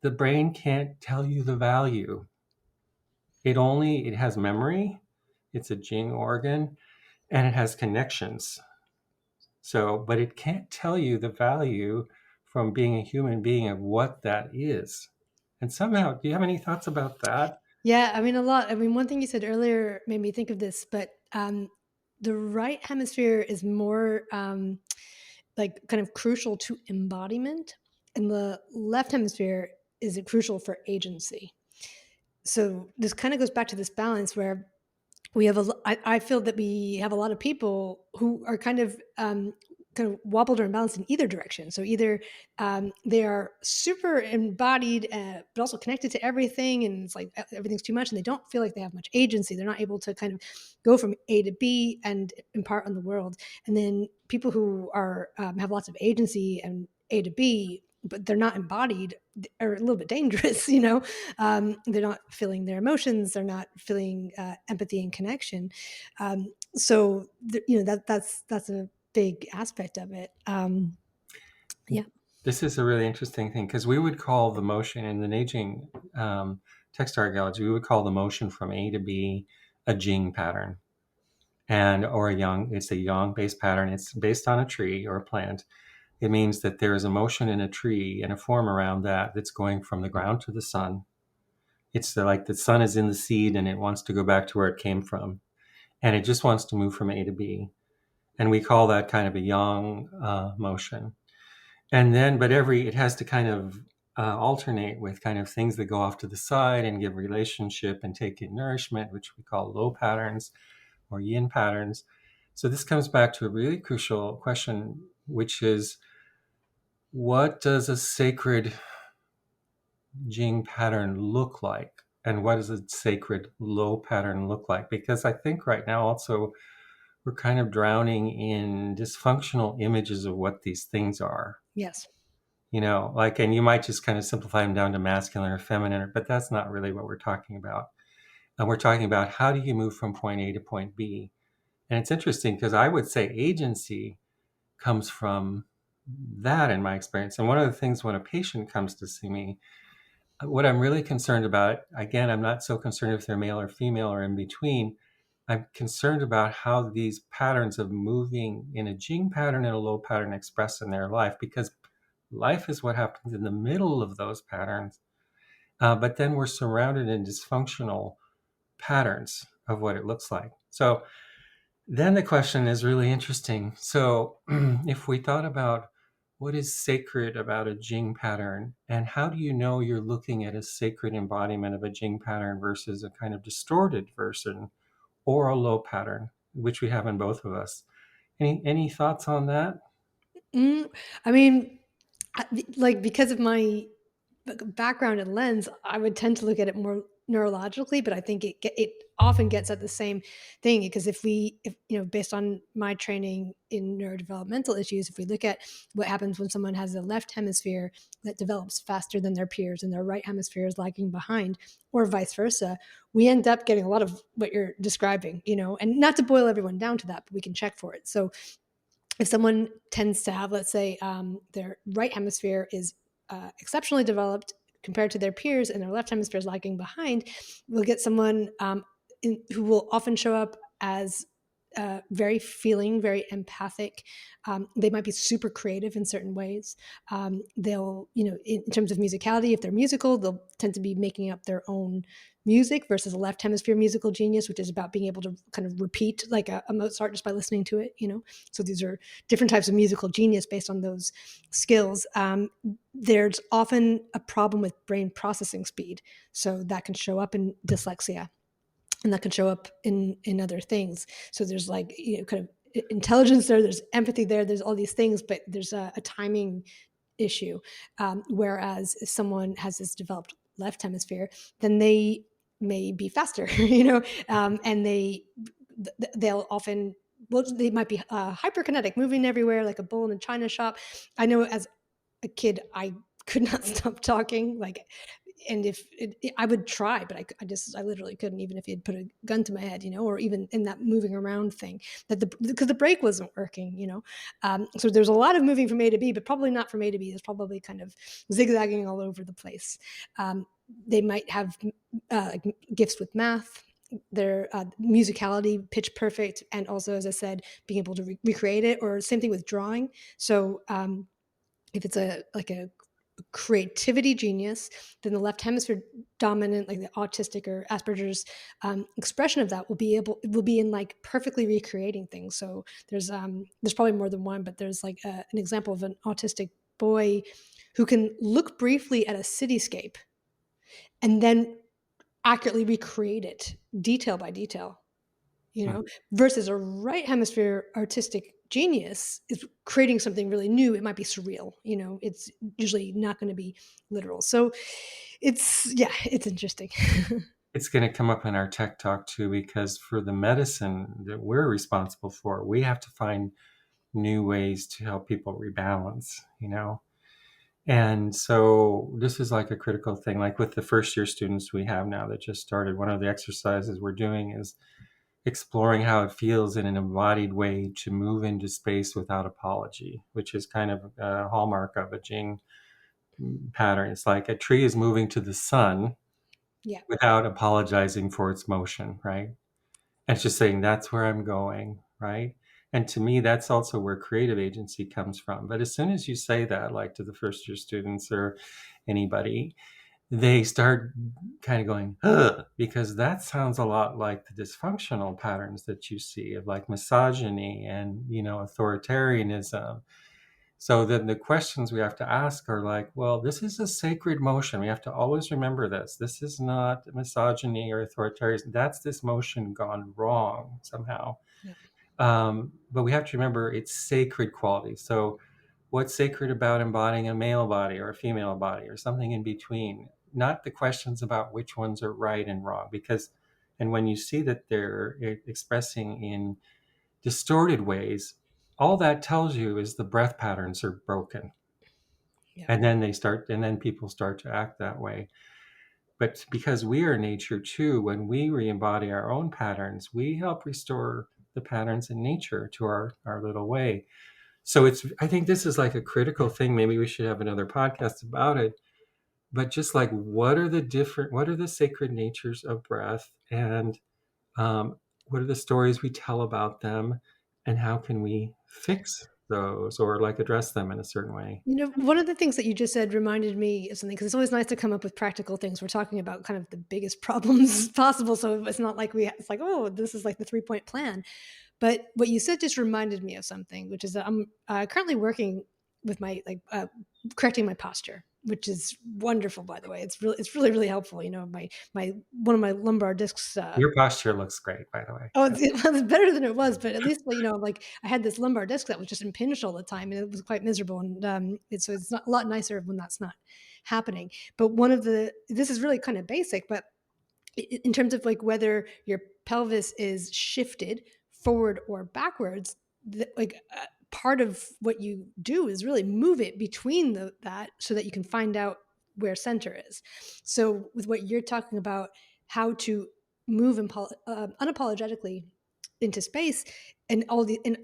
the brain can't tell you the value. It has memory, it's a Jing organ, and it has connections. So, but it can't tell you the value from being a human being of what that is. And somehow, do you have any thoughts about that? Yeah, I mean, a lot. I mean, one thing you said earlier made me think of this, but the right hemisphere is more like kind of crucial to embodiment, and the left hemisphere is crucial for agency. So this kind of goes back to this balance where we have I feel that we have a lot of people who are kind of wobbled or imbalanced in either direction. So either they are super embodied, but also connected to everything, and it's like everything's too much, and they don't feel like they have much agency. They're not able to kind of go from A to B and impart on the world. And then people who are have lots of agency and A to B, but they're not embodied, are a little bit dangerous. They're not feeling their emotions, they're not feeling empathy and connection. So that's a big aspect of it. Yeah. This is a really interesting thing because we would call the motion in the Neijing text archaeology, we would call the motion from A to B a Jing pattern, and or a yang. It's a yang based pattern. It's based on a tree or a plant. It means that there is a motion in a tree and a form around that that's going from the ground to the sun. It's like the sun is in the seed and it wants to go back to where it came from, and it just wants to move from A to B. And we call that kind of a yang motion. And then, but it has to kind of alternate with kind of things that go off to the side and give relationship and take in nourishment, which we call low patterns or yin patterns. So this comes back to a really crucial question, which is what does a sacred Jing pattern look like? And what does a sacred low pattern look like? Because I think right now also we're kind of drowning in dysfunctional images of what these things are. Yes. Like, and you might just kind of simplify them down to masculine or feminine, but that's not really what we're talking about. And we're talking about how do you move from point A to point B? And it's interesting because I would say agency comes from that in my experience. And one of the things when a patient comes to see me, what I'm really concerned about, again, I'm not so concerned if they're male or female or in between. I'm concerned about how these patterns of moving in a Jing pattern and a low pattern express in their life, because life is what happens in the middle of those patterns. But then we're surrounded in dysfunctional patterns of what it looks like. So then the question is really interesting. So if we thought about what is sacred about a Jing pattern, and how do you know you're looking at a sacred embodiment of a Jing pattern versus a kind of distorted version or a low pattern, which we have in both of us? Any thoughts on that? Mm, I mean, like because of my background and lens, I would tend to look at it more neurologically, but I think it often gets at the same thing because if based on my training in neurodevelopmental issues, if we look at what happens when someone has a left hemisphere that develops faster than their peers and their right hemisphere is lagging behind, or vice versa, we end up getting a lot of what you're describing, and not to boil everyone down to that, but we can check for it. So if someone tends to have, let's say, their right hemisphere is exceptionally developed compared to their peers and their left hemisphere is lagging behind, we'll get someone who will often show up as very feeling, very empathic. They might be super creative in certain ways. They'll, in terms of musicality, if they're musical, they'll tend to be making up their own music versus a left hemisphere musical genius, which is about being able to kind of repeat like a Mozart just by listening to it. So these are different types of musical genius based on those skills. There's often a problem with brain processing speed. So that can show up in dyslexia and that can show up in other things. So there's like, kind of intelligence there's empathy there's all these things, but there's a timing issue. Whereas if someone has this developed left hemisphere, then they may be faster, and they'll often, well, they might be hyperkinetic, moving everywhere like a bull in a china shop. I know as a kid, I could not stop talking. Like, and I would try, but I literally couldn't, even if you'd put a gun to my head, or even in that moving around thing because the brake wasn't working. So there's a lot of moving from A to B, but probably not from A to B. There's probably kind of zigzagging all over the place. They might have gifts with math. their musicality, pitch perfect, and also, as I said, being able to recreate it. Or same thing with drawing. So if it's a like a creativity genius, then the left hemisphere dominant, like the autistic or Asperger's expression of that will be in like perfectly recreating things. So there's probably more than one, but there's like an example of an autistic boy who can look briefly at a cityscape and then accurately recreate it detail by detail, Hmm. versus a right hemisphere artistic genius is creating something really new. It might be surreal, it's usually not going to be literal. So yeah, it's interesting. It's going to come up in our tech talk too, because for the medicine that we're responsible for, we have to find new ways to help people rebalance, And so this is like a critical thing. Like with the first year students we have now that just started, one of the exercises we're doing is exploring how it feels in an embodied way to move into space without apology, which is kind of a hallmark of a Jing pattern. It's like a tree is moving to the sun Yeah. without apologizing for its motion, right? And it's just saying, that's where I'm going, right? And to me, that's also where creative agency comes from. But as soon as you say that, like to the first year students or anybody, they start kind of going, ugh, because that sounds a lot like the dysfunctional patterns that you see of like misogyny and, authoritarianism. So then the questions we have to ask are like, well, this is a sacred motion. We have to always remember this. This is not misogyny or authoritarianism. That's this motion gone wrong somehow. Yeah. But we have to remember its sacred quality. So, what's sacred about embodying a male body or a female body or something in between? Not the questions about which ones are right and wrong, because, and when you see that they're expressing in distorted ways, all that tells you is the breath patterns are broken. Yeah. And then people start to act that way. But because we are nature too, when we re embody our own patterns, we help restore the patterns in nature to our little way. So I think this is like a critical thing. Maybe we should have another podcast about it. But just like, what are the sacred natures of breath? And what are the stories we tell about them? And how can we fix those or like address them in a certain way? One of the things that you just said reminded me of something, because it's always nice to come up with practical things. We're talking about kind of the biggest problems possible. So it's not like it's like, oh, this is like the 3-point plan. But what you said just reminded me of something, which is that I'm currently working with my correcting my posture, which is wonderful. By the way, it's really really helpful. My one of my lumbar discs. Your posture looks great, by the way. Oh, So, it's better than it was, but at least, like I had this lumbar disc that was just impinged all the time, and it was quite miserable. And it's not a lot nicer when that's not happening. But this is really kind of basic, but in terms of like whether your pelvis is shifted forward or backwards, part of what you do is really move it between that so that you can find out where center is. So with what you're talking about, how to move unapologetically into space and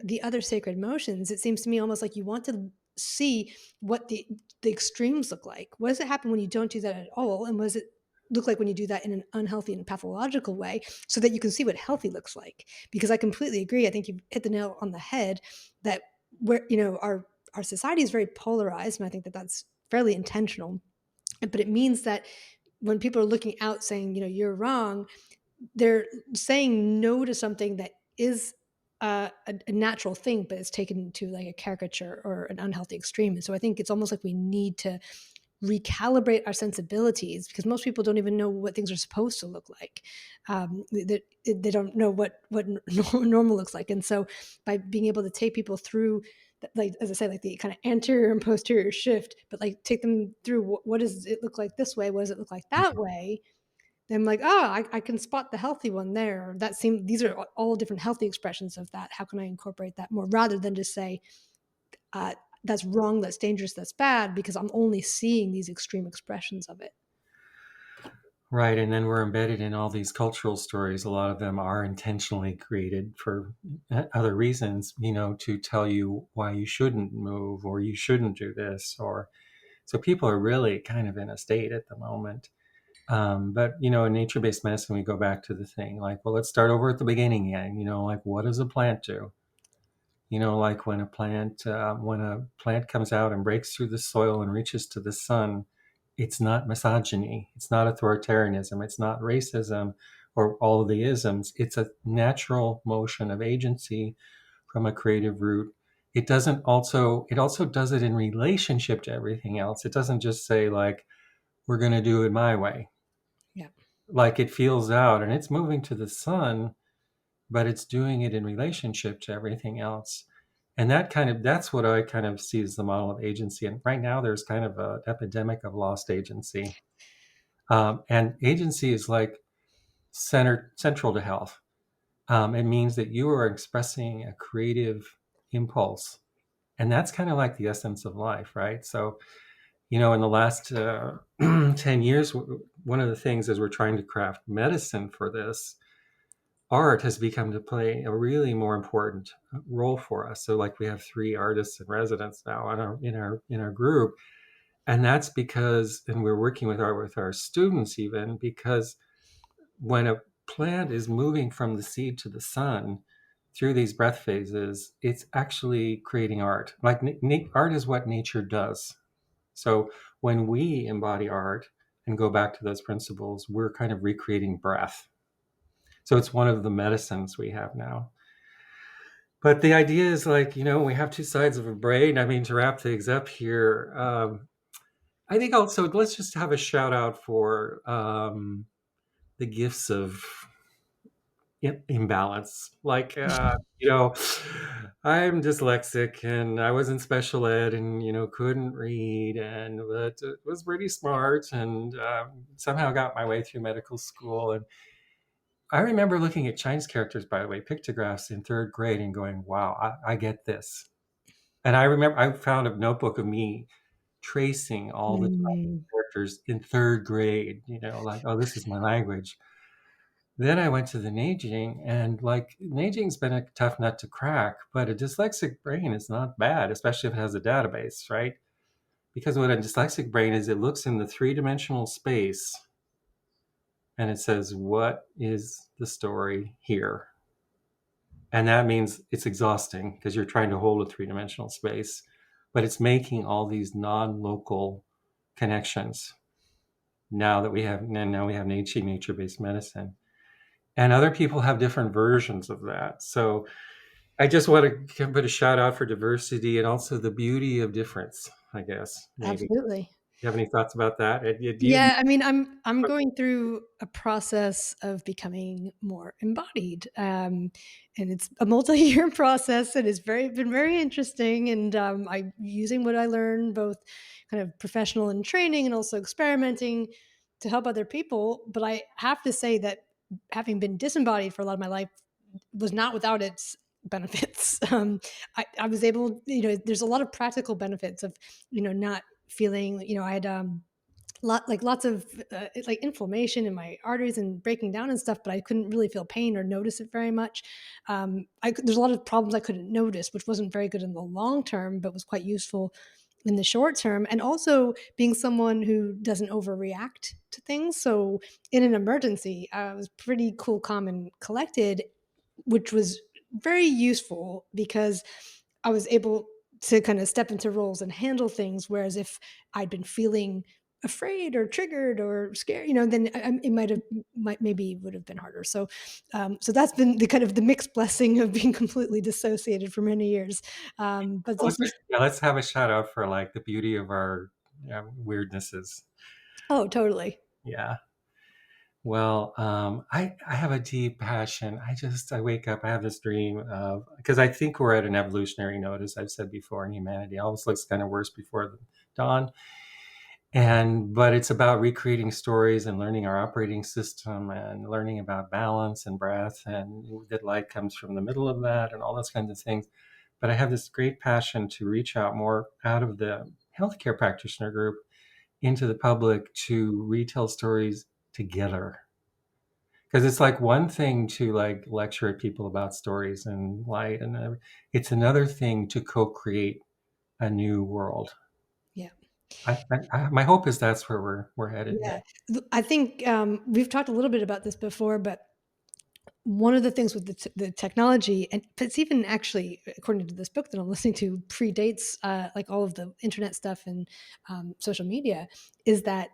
the other sacred motions, it seems to me almost like you want to see what the extremes look like. What does it happen when you don't do that at all, and what does it look like when you do that in an unhealthy and pathological way, so that you can see what healthy looks like? Because I completely agree. I think you hit the nail on the head that where our society is very polarized, and I think that that's fairly intentional. But it means that when people are looking out saying, you're wrong, they're saying no to something that is a natural thing, but it's taken to like a caricature or an unhealthy extreme. And so I think it's almost like we need to recalibrate our sensibilities, because most people don't even know what things are supposed to look like. They don't know what normal looks like. And so by being able to take people through, like as I said, like the kind of anterior and posterior shift, but like take them through what does it look like this way, what does it look like that way, then I'm like, oh, I can spot the healthy one there. These are all different healthy expressions of that. How can I incorporate that more, rather than just say, uh, that's wrong, that's dangerous, that's bad, because I'm only seeing these extreme expressions of it. right. And then we're embedded in all these cultural stories. A lot of them are intentionally created for other reasons, to tell you why you shouldn't move or you shouldn't do this. Or so people are really kind of in a state at the moment. But in nature-based medicine, we go back to the thing like, well, let's start over at the beginning again. Like what does a plant do? Like when a plant comes out and breaks through the soil and reaches to the sun, it's not misogyny, it's not authoritarianism, it's not racism or all of the isms. It's a natural motion of agency from a creative root. It also does it in relationship to everything else. It doesn't just say like we're going to do it my way. Yeah. Like it feels out and it's moving to the sun, but it's doing it in relationship to everything else. And that's what I kind of see as the model of agency. And right now there's kind of an epidemic of lost agency. And agency is like central to health. It means that you are expressing a creative impulse. And that's kind of like the essence of life, right? So, in the last 10 years, one of the things as we're trying to craft medicine for this, art has become to play a really more important role for us. So, like, we have 3 artists in residence now in our group, and that's because, and we're working with our students even because when a plant is moving from the seed to the sun through these breath phases, it's actually creating art. Like art is what nature does. So when we embody art and go back to those principles, we're kind of recreating breath. So it's one of the medicines we have now. But the idea is like, we have 2 sides of a brain. I mean, to wrap things up here, I think also let's just have a shout out for the gifts of imbalance. Like, I'm dyslexic and I was in special ed and, couldn't read and but was pretty smart and somehow got my way through medical school. And I remember looking at Chinese characters, by the way, pictographs in 3rd grade and going, wow, I get this. And I remember I found a notebook of me tracing all the Mm. characters in 3rd grade, like, oh, this is my language. Then I went to the Neijing, and like Neijing's been a tough nut to crack, but a dyslexic brain is not bad, especially if it has a database, right? Because what a dyslexic brain is, it looks in the 3-dimensional space and it says, what is the story here? And that means it's exhausting because you're trying to hold a 3-dimensional space, but it's making all these non-local connections now we have nature-based medicine. And other people have different versions of that. So I just want to put a shout out for diversity and also the beauty of difference, I guess, maybe. Absolutely. You have any thoughts about that? You Yeah, I mean, I'm going through a process of becoming more embodied, and it's a multi-year process, and it's been very interesting. And I'm using what I learned, both kind of professional and training, and also experimenting to help other people. But I have to say that having been disembodied for a lot of my life was not without its benefits. I was able, there's a lot of practical benefits of, not feeling, I had lots of like inflammation in my arteries and breaking down and stuff, but I couldn't really feel pain or notice it very much. There's a lot of problems I couldn't notice, which wasn't very good in the long term, but was quite useful in the short term. And also being someone who doesn't overreact to things. So in an emergency, I was pretty cool, calm, and collected, which was very useful because I was able to kind of step into roles and handle things. Whereas if I'd been feeling afraid or triggered or scared, then it might maybe would have been harder. So that's been the kind of the mixed blessing of being completely dissociated for many years. But it's let's, also, yeah, let's have a shout out for like the beauty of our weirdnesses. oh, totally. Yeah. Well, I have a deep passion. I wake up, I have this dream of, because I think we're at an evolutionary note, as I've said before, in humanity. It always looks kind of worse before the dawn. But it's about recreating stories and learning our operating system and learning about balance and breath and that light comes from the middle of that and all those kinds of things. But I have this great passion to reach out more out of the healthcare practitioner group into the public to retell stories together. Because it's like one thing to like lecture at people about stories and light, and it's another thing to co-create a new world. Yeah. My hope is that's where we're headed. Yeah. I think, we've talked a little bit about this before, but one of the things with the technology, and it's even actually, according to this book that I'm listening to, predates, like, all of the internet stuff and, social media, is that,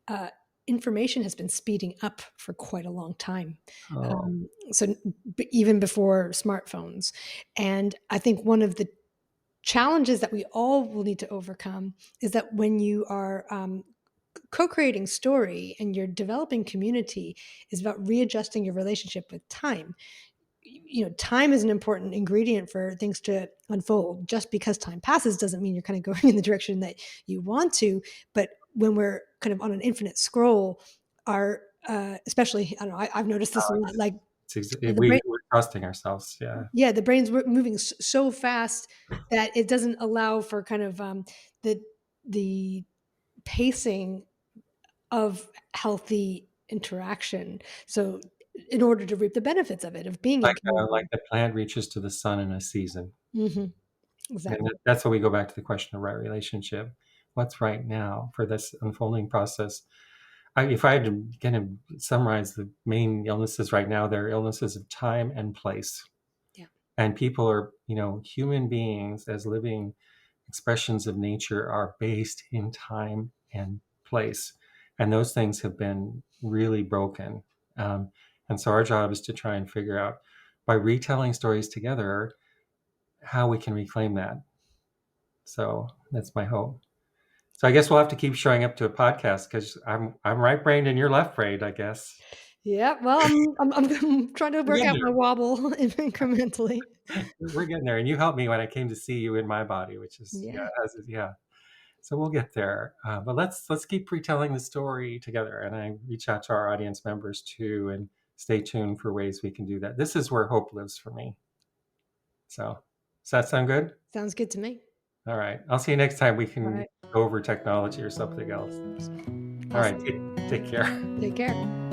uh, information has been speeding up for quite a long time. Oh, So even before smartphones. And I think one of the challenges that we all will need to overcome is that when you are, co-creating story and you're developing community, is about readjusting your relationship with time. Time is an important ingredient for things to unfold. Just because time passes doesn't mean you're kind of going in the direction that you want to. But when we're kind of on an infinite scroll, our especially, I don't know, I've noticed this a lot. Like, the brain, we're trusting ourselves. Yeah, yeah, the brain's moving so fast that it doesn't allow for kind of, the the pacing of healthy interaction. So in order to reap the benefits of it, of being in like community. the plant reaches to the sun in a season. Mhm. And Exactly. that's when we go back to the question of right relationship. What's right now for this unfolding process? If I had to kind of summarize the main illnesses right now, they're illnesses of time and place. Yeah. And people are, human beings as living expressions of nature are based in time and place. And those things have been really broken. Um, and so our job is to try and figure out, by retelling stories together, how we can reclaim that. So that's my hope. So I guess we'll have to keep showing up to a podcast because I'm right brained and you're left brained, I guess. Yeah, well, I'm trying to We're work getting out my wobble incrementally. there. We're getting there. And you helped me when I came to see you in my body, which is Yeah, yeah. So we'll get there. But let's keep retelling the story together. And I reach out to our audience members too, and stay tuned for ways we can do that. This is where hope lives for me. So does that sound good? sounds good to me. All right. I'll see you next time. We All can right, go over technology or something else. All right. awesome. Take care. Take care.